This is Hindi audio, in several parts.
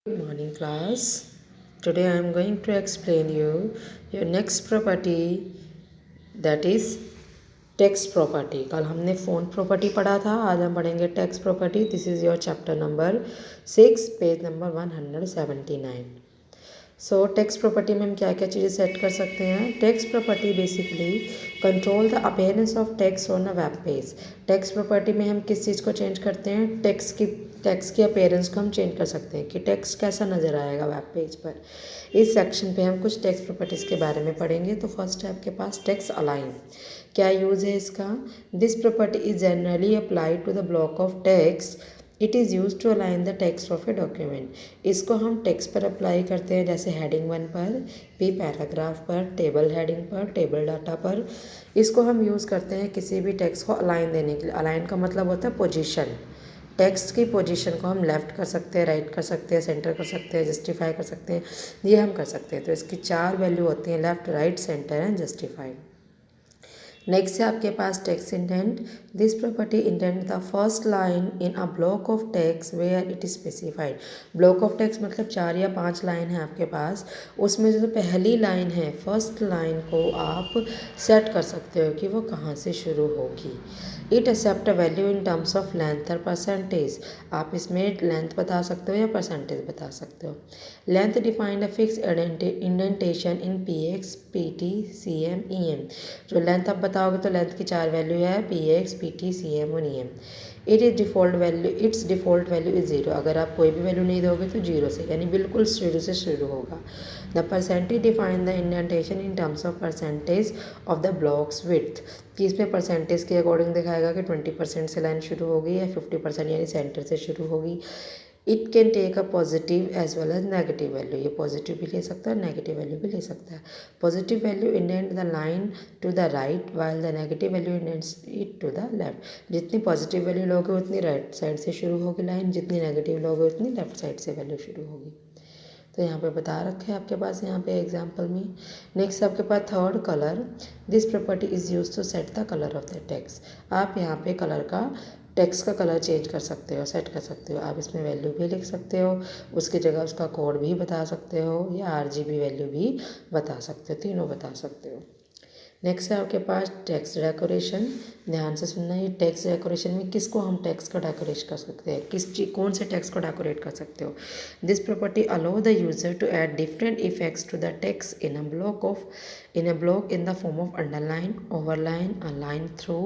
Good morning class. Today I am going to explain you your next property, that is text property. कल हमने font property पढ़ा था, आज हम पढ़ेंगे text property. This is your chapter number 6, page number 179. So text property में हम क्या क्या चीज़ें सेट कर सकते हैं. Text property basically control the appearance of text on a web page. Text property में हम किस चीज़ को चेंज करते हैं, टेक्स्ट की अपीयरेंस को हम चेंज कर सकते हैं कि टेक्स्ट कैसा नज़र आएगा वेब पेज पर. इस सेक्शन पे हम कुछ टेक्स्ट प्रॉपर्टीज़ के बारे में पढ़ेंगे. तो फर्स्ट है आपके पास टेक्स्ट अलाइन. क्या यूज़ है इसका. This property is generally applied to the block of text. It is use to align the text of a document. इसको हम टेक्स्ट पर अप्लाई करते हैं, जैसे हेडिंग 1 पर, बी पैराग्राफ पर, टेबल हेडिंग पर, टेबल डाटा पर. इसको हम यूज़ करते हैं किसी भी टेक्स्ट को अलाइन देने के लिए. अलाइन का मतलब होता है पोजीशन. टेक्स्ट की पोजीशन को हम लेफ़्ट कर सकते हैं, राइट कर सकते हैं, सेंटर कर सकते हैं, जस्टिफाई कर सकते हैं. ये हम कर सकते हैं. तो इसकी 4 वैल्यू होती हैं, left, right, centre and justified. Next है आपके पास text indent. This property indent the first line in a block of text where it is specified. Block of text मतलब 4 या 5 लाइन है आपके पास. उसमें जो पहली लाइन है, फर्स्ट लाइन को आप सेट कर सकते हो कि वो कहाँ से शुरू होगी. It accept a value in terms of length और परसेंटेज. आप इसमें लेंथ बता सकते हो या परसेंटेज बता सकते हो. Length defined a fix indentation in P X, P T, C M, E M. जो लेंथ आप बताओगे तो लेंथ की 4 वैल्यू है, P X, P T, C M और E M. It's default value is zero. अगर आप कोई भी वैल्यू नहीं दोगे तो जीरो से, यानी बिल्कुल शुरू से शुरू होगा. The percentage define the indentation in terms of percentage of the blocks width. कि इसमें परसेंटेज के अकॉर्डिंग दिखाएगा कि 20% से लाइन शुरू होगी या 50% यानी सेंटर से शुरू होगी. It can take a positive as well as negative value. ये पॉजिटिव भी ले सकता है, नेगेटिव वैल्यू भी ले सकता है. Positive value indent the line to the right while the negative value indents it to the left. जितनी पॉजिटिव वैल्यू लोगे उतनी राइट साइड से शुरू होगी लाइन, जितनी नेगेटिव लोगे उतनी लेफ्ट साइड से वैल्यू शुरू होगी. तो यहाँ पे बता रखे हैं आपके पास यहाँ पे एग्जांपल में. नेक्स्ट आपके पास third colour. This property is use to set the colour of the text. आप यहाँ पे कलर का, टेक्स्ट का कलर चेंज कर सकते हो, सेट कर सकते हो. आप इसमें वैल्यू भी लिख सकते हो, उसकी जगह उसका कोड भी बता सकते हो, या आरजीबी वैल्यू भी बता सकते हो, तीनों बता सकते हो. नेक्स्ट है आपके पास टेक्स्ट डेकोरेशन. ध्यान से सुनना, ये टेक्स्ट डेकोरेशन में किसको हम टेक्स्ट का डेकोरेट कर सकते हैं, कौन से टेक्स्ट को डेकोरेट कर सकते हो. This property allow the user to add different effects to the text in a block in the form of underline, overline, align through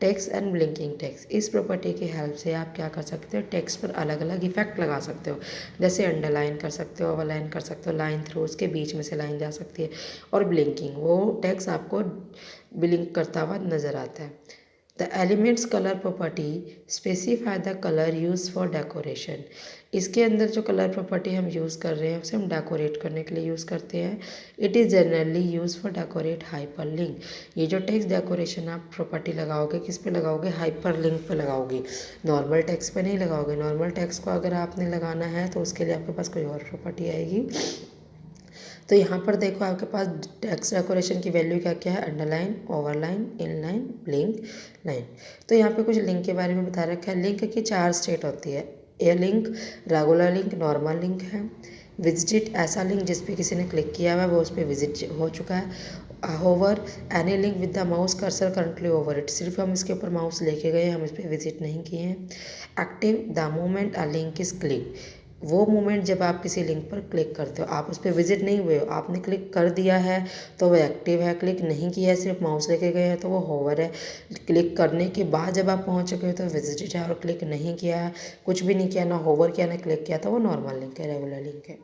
text and blinking text. इस प्रॉपर्टी की हेल्प से आप क्या कर सकते हो, टेक्स्ट पर अलग अलग इफेक्ट लगा सकते हो. जैसे अंडरलाइन कर सकते हो, ओवरलाइन कर सकते हो, लाइन थ्रू, उसके बीच में से लाइन जा सकती है. और ब्लिंकिंग, वो टेक्स्ट आपको ब्लिंक करता हुआ नज़र आता है. The elements colour property specify the colour use for decoration. इसके अंदर जो कलर प्रॉपर्टी हम यूज़ कर रहे हैं उसे हम डेकोरेट करने के लिए यूज़ करते हैं. It is generally use for decorate hyper link. ये जो टेक्स्ट डेकोरेशन आप प्रॉपर्टी लगाओगे, किस पे लगाओगे, हाइपर लिंक पे लगाओगे, नॉर्मल टेक्स्ट पे नहीं लगाओगे. नॉर्मल टेक्स्ट को अगर आपने लगाना है तो उसके लिए आपके पास कोई और प्रॉपर्टी आएगी. तो यहाँ पर देखो आपके पास टेक्स्ट डेकोरेशन की वैल्यू क्या क्या है, underline, overline, inline, blink, line. तो यहाँ पे कुछ लिंक के बारे में बता रखा है. लिंक की 4 स्टेट होती है. A link, regular link, normal link है. विजिट, ऐसा लिंक जिस पे किसी ने क्लिक किया हुआ है वो उस पर विजिट हो चुका है. Hover, any link with the mouse cursor currently over it. सिर्फ हम इसके ऊपर माउस लेके गए, हम इस पर विजिट नहीं किए हैं. Active, the moment a link is click. वो मोमेंट जब आप किसी लिंक पर क्लिक करते हो, आप उस पर विजिट नहीं हुए हो, आपने क्लिक कर दिया है तो वो एक्टिव है. क्लिक नहीं किया है, सिर्फ माउस लेके गए हैं तो वो होवर है. क्लिक करने के बाद जब आप पहुंच चुके हो तो विजिटेड है. और क्लिक नहीं किया है, कुछ भी नहीं किया, ना होवर किया ना क्लिक किया, तो वो नॉर्मल लिंक है, रेगुलर लिंक है.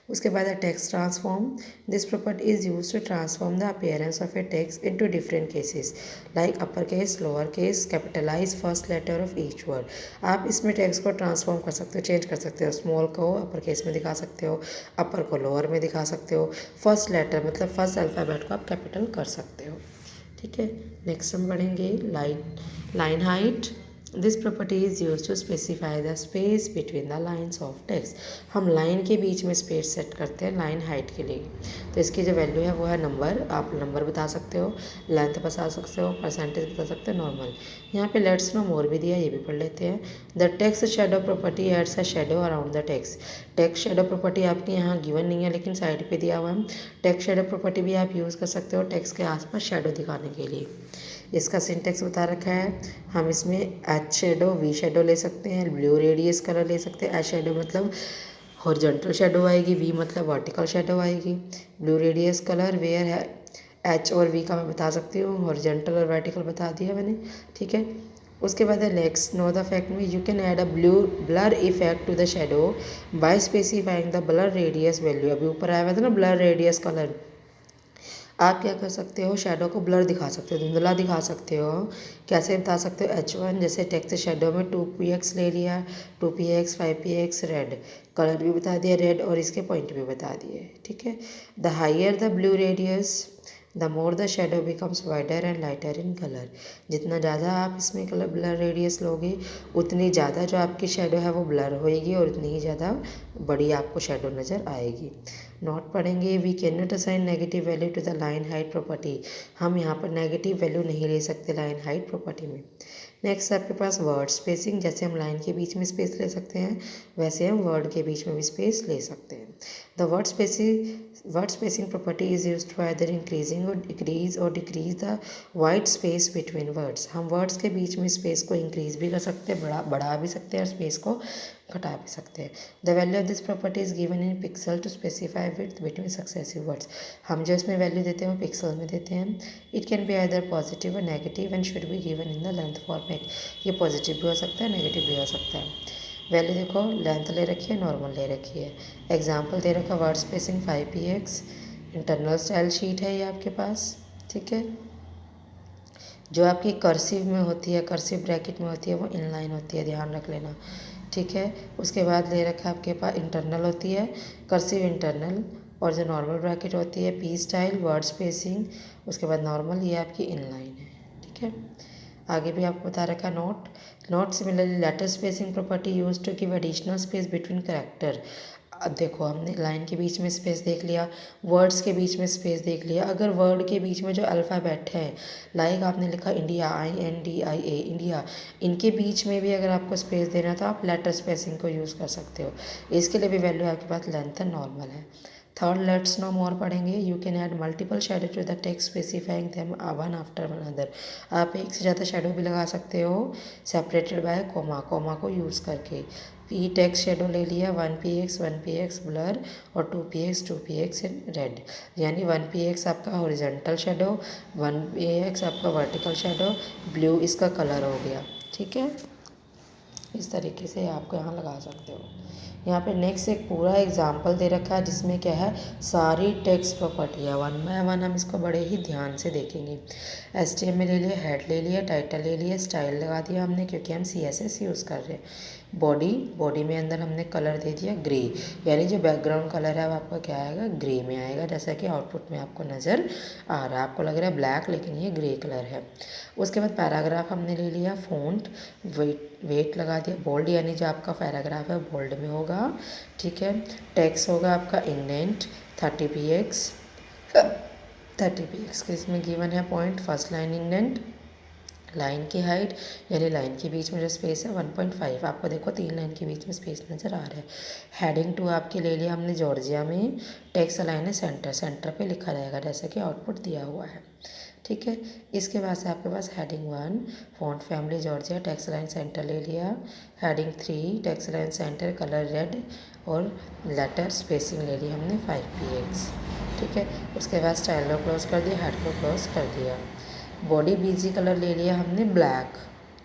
उसके बाद है text transform. This property is used to transform the appearance of a text into different cases like upper case, lower case, capitalise first letter of each word. आप इसमें टेक्स्ट को ट्रांसफॉर्म कर सकते हो, चेंज कर सकते हो. स्मॉल को अपर केस में दिखा सकते हो, अपर को लोअर में दिखा सकते हो, फर्स्ट लेटर मतलब फर्स्ट अल्फ़ाबेट को आप कैपिटल कर सकते हो. ठीक है. नेक्स्ट हम पढ़ेंगे line height. This property is use to specify the space between the lines of text. हम लाइन के बीच में स्पेस सेट करते हैं लाइन हाइट के लिए। तो इसकी जो वैल्यू है वो है नंबर, आप नंबर बता सकते हो, लेंथ बता सकते हो, परसेंटेज बता सकते हो, नॉर्मल। यहाँ पे लेट्स नो मोर भी दिया, ये भी पढ़ लेते हैं। The text shadow property adds a shadow around the text. Text shadow property आपके यहाँ गिवन नहीं है लेकिन साइड पे दिया हुआ है। टेक्स्ट शेडो प्रॉपर्टी भी आप यूज़ कर सकते हो टेक्स्ट के आसपास शेडो दिखाने के लिए। इसका सिंटेक्स बता रखा है। हम इसमें एच शेडो, वी शेडो ले सकते हैं, ब्लू रेडियस कलर ले सकते हैं। एच शेडो मतलब हॉरिजॉन्टल शेडो आएगी, वी मतलब वर्टिकल शेडो आएगी। ब्लू रेडियस कलर वेयर है, एच और वी का मैं बता सकती हूँ, हॉरिजॉन्टल और वर्टिकल बता दिया मैंने, ठीक है। उसके बाद है नेक्स्ट, नो द फैक्ट में you can add a blur effect to the shadow by specifying the blur radius value. अभी ऊपर आया हुआ था ना ब्लर रेडियस कलर। आप क्या कर सकते हो, शेडो को ब्लर दिखा सकते हो, धुंधला दिखा सकते हो। कैसे बता सकते हो, H1 जैसे टेक्स्ट शेडो में 2px ले लिया, 2px 5px रेड, कलर भी बता दिया रेड और इसके पॉइंट भी बता दिए, ठीक है। The higher the blue radius the more the shadow becomes wider and lighter in colour. जितना ज़्यादा आप इसमें कलर ब्लर रेडियस लोगे उतनी ज़्यादा जो आपकी शेडो है वो ब्लर होएगी और उतनी ही ज़्यादा बड़ी आपको शेडो नज़र आएगी। नोट पढ़ेंगे, we can not assign negative value to the line height property. हम यहाँ पर नेगेटिव वैल्यू नहीं ले सकते लाइन हाइट प्रॉपर्टी में। नेक्स्ट आपके पास वर्ड स्पेसिंग, जैसे हम लाइन के बीच में स्पेस ले सकते हैं वैसे हम वर्ड के बीच में भी स्पेस ले सकते हैं। The word spacing property is used to either increasing और decrease the white space between words. हम वर्ड्स के बीच में स्पेस को इंक्रीज भी कर सकते हैं, बढ़ा भी सकते हैं और स्पेस को घटा भी सकते हैं। The value of this property is given in pixel to specify width between successive words. हम जो इसमें वैल्यू देते हैं वो पिक्सल में देते हैं। It can be either positive और negative and should be given in the length format. ये पॉजिटिव भी हो सकता है, नेगेटिव भी हो सकता है। वैल्यू देखो, लेंथ ले रखी है, नॉर्मल ले रखी है। एग्जाम्पल दे रखा word spacing 5px, internal style sheet है ये आपके पास, ठीक है। जो आपकी कर्सिव में होती है, कर्सिव ब्रैकेट में होती है, वो इनलाइन होती है, ध्यान रख लेना, ठीक है। उसके बाद ले रखा है आपके पास इंटरनल होती है, कर्सिव इंटरनल, और जो नॉर्मल ब्रैकेट होती है पी स्टाइल, वर्ड स्पेसिंग, उसके बाद नॉर्मल, ये आपकी इनलाइन है, ठीक है। आगे भी आपको बता रखा note similarly letter spacing property use to give additional space between character. अब देखो, हमने लाइन के बीच में स्पेस देख लिया, वर्ड्स के बीच में स्पेस देख लिया। अगर वर्ड के बीच में जो अल्फ़ाबेट है, लाइक आपने लिखा इंडिया, INDIA इंडिया, इनके बीच में भी अगर आपको स्पेस देना तो आप लेटर स्पेसिंग को यूज़ कर सकते हो। इसके लिए भी वैल्यू आपके पास लेंथ है, नॉर्मल है। थर्ड, लेट्स नो मोर पढ़ेंगे। You can add multiple shadow to the text specifying them one after one other. आप एक से ज़्यादा शेडो भी लगा सकते हो सेपरेटेड बाय कोमा को यूज़ करके। पी टेक्स्ट शेडो ले लिया, 1px ब्लर और 2px इन रेड, यानी 1px आपका हॉरिजॉन्टल शेडो, 1px आपका वर्टिकल शेडो, ब्लू इसका कलर हो गया, ठीक है। इस तरीके से आपको यहाँ लगा सकते हो। यहाँ पे नेक्स्ट एक पूरा एग्जाम्पल दे रखा है जिसमें क्या है, सारी टेक्स्ट प्रॉपर्टियाँ वन बाय वन हम इसको बड़े ही ध्यान से देखेंगे। HTML ले लिया, हेड ले लिया, टाइटल ले लिया, स्टाइल लगा दिया हमने क्योंकि हम CSS यूज़ कर रहे हैं। बॉडी में अंदर हमने कलर दे दिया ग्रे, यानी जो बैकग्राउंड कलर है वो आपका क्या आएगा, ग्रे में आएगा, जैसा कि आउटपुट में आपको नज़र आ रहा है। आपको लग रहा है ब्लैक लेकिन ये ग्रे कलर है। उसके बाद पैराग्राफ हमने ले लिया, फ़ॉन्ट वेट लगा दिया, बोल्ड, यानी जो आपका पैराग्राफ है बोल्ड में होगा, ठीक है। टेक्स्ट होगा आपका इंडेंट 30px के इसमें गिवन है point. First line indent, line की हाइट यानी लाइन के बीच में जो स्पेस है 1.5, आपको देखो 3 लाइन के बीच में स्पेस नज़र आ रहा है। हेडिंग 2 आपके ले लिया हमने जॉर्जिया में, टेक्स्ट अलाइन है सेंटर पे लिखा जाएगा जैसे कि आउटपुट दिया हुआ है, ठीक है। इसके बाद से आपके पास heading 1 font family Georgia, text line centre ले लिया। Heading 3 text line centre colour red और लेटर स्पेसिंग ले ली हमने 5px, ठीक है। उसके बाद स्टाइल को क्लोज कर दिया, हेड को क्लोज कर दिया। बॉडी बीजी कलर ले लिया हमने ब्लैक,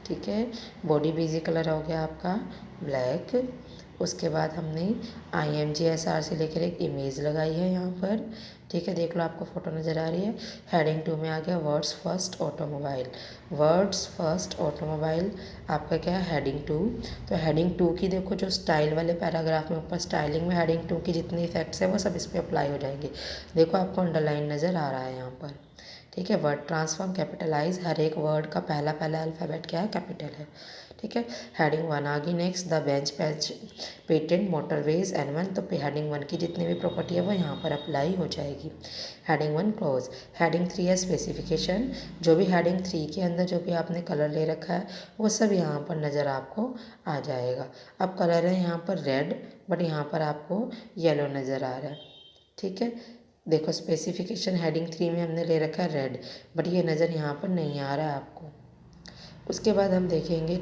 ठीक है। बॉडी बीजी कलर हो गया आपका ब्लैक। उसके बाद हमने IMGSR से लेकर एक इमेज लगाई है यहाँ पर, ठीक है। देख लो आपको फोटो नज़र आ रही है। हेडिंग 2 में आ गया वर्ड्स फर्स्ट ऑटोमोबाइल, आपका क्या है हेडिंग 2। तो हेडिंग 2 की देखो जो स्टाइल वाले पैराग्राफ में ऊपर स्टाइलिंग में हेडिंग 2 की जितनी इफेक्ट्स है वो सब इस पर अप्लाई हो जाएंगे। देखो आपको अंडरलाइन नज़र आ रहा है यहाँ पर, ठीक है। वर्ड ट्रांसफॉर्म कैपिटलाइज, हर एक वर्ड का पहला अल्फ़ाबेट क्या है, कैपिटल है, ठीक है। हेडिंग 1 आ गई next, the bench patch patent motorways N1, तो हेडिंग 1 की जितनी भी प्रॉपर्टी है वो यहाँ पर अप्लाई हो जाएगी। Heading 1 close. हेडिंग 3 है स्पेसिफिकेशन, जो भी हेडिंग 3 के अंदर जो भी आपने कलर ले रखा है वो सब यहाँ पर नज़र आपको आ जाएगा। अब कलर है यहाँ पर रेड, बट यहाँ पर आपको येलो नज़र आ रहा है, ठीक है। देखो स्पेसिफिकेशन हेडिंग 3 में हमने ले रखा है रेड, बट ये नज़र यहाँ पर नहीं आ रहा है आपको। उसके बाद हम देखेंगे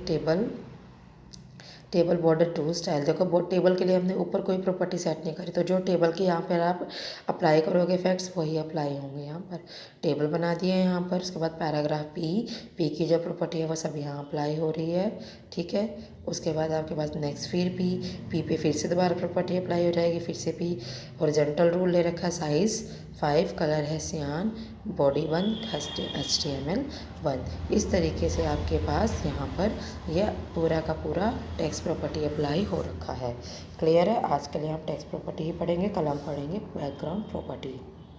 टेबल बॉर्डर टू स्टाइल। देखो टेबल के लिए हमने ऊपर कोई प्रॉपर्टी सेट नहीं करी, तो जो टेबल के यहाँ पर आप अप्लाई करोगे इफेक्ट्स वही अप्लाई होंगे। यहाँ पर टेबल बना दिए यहाँ पर। उसके बाद पैराग्राफ पी की जो प्रॉपर्टी है वो सब यहाँ अप्लाई हो रही है, ठीक है। उसके बाद आपके पास नेक्स्ट फिर पी पे फिर से दोबारा प्रॉपर्टी अप्लाई हो जाएगी, फिर से पी। हॉरिजॉन्टल रूल ले रखा है साइज़ 5, कलर है सियान, बॉडी 1, HTML 1। इस तरीके से आपके पास यहाँ पर यह पूरा का पूरा टेक्स्ट प्रॉपर्टी अप्लाई हो रखा है। क्लियर है। आज के लिए हम टेक्स्ट प्रॉपर्टी ही पढ़ेंगे, कल हम पढ़ेंगे बैकग्राउंड प्रॉपर्टी।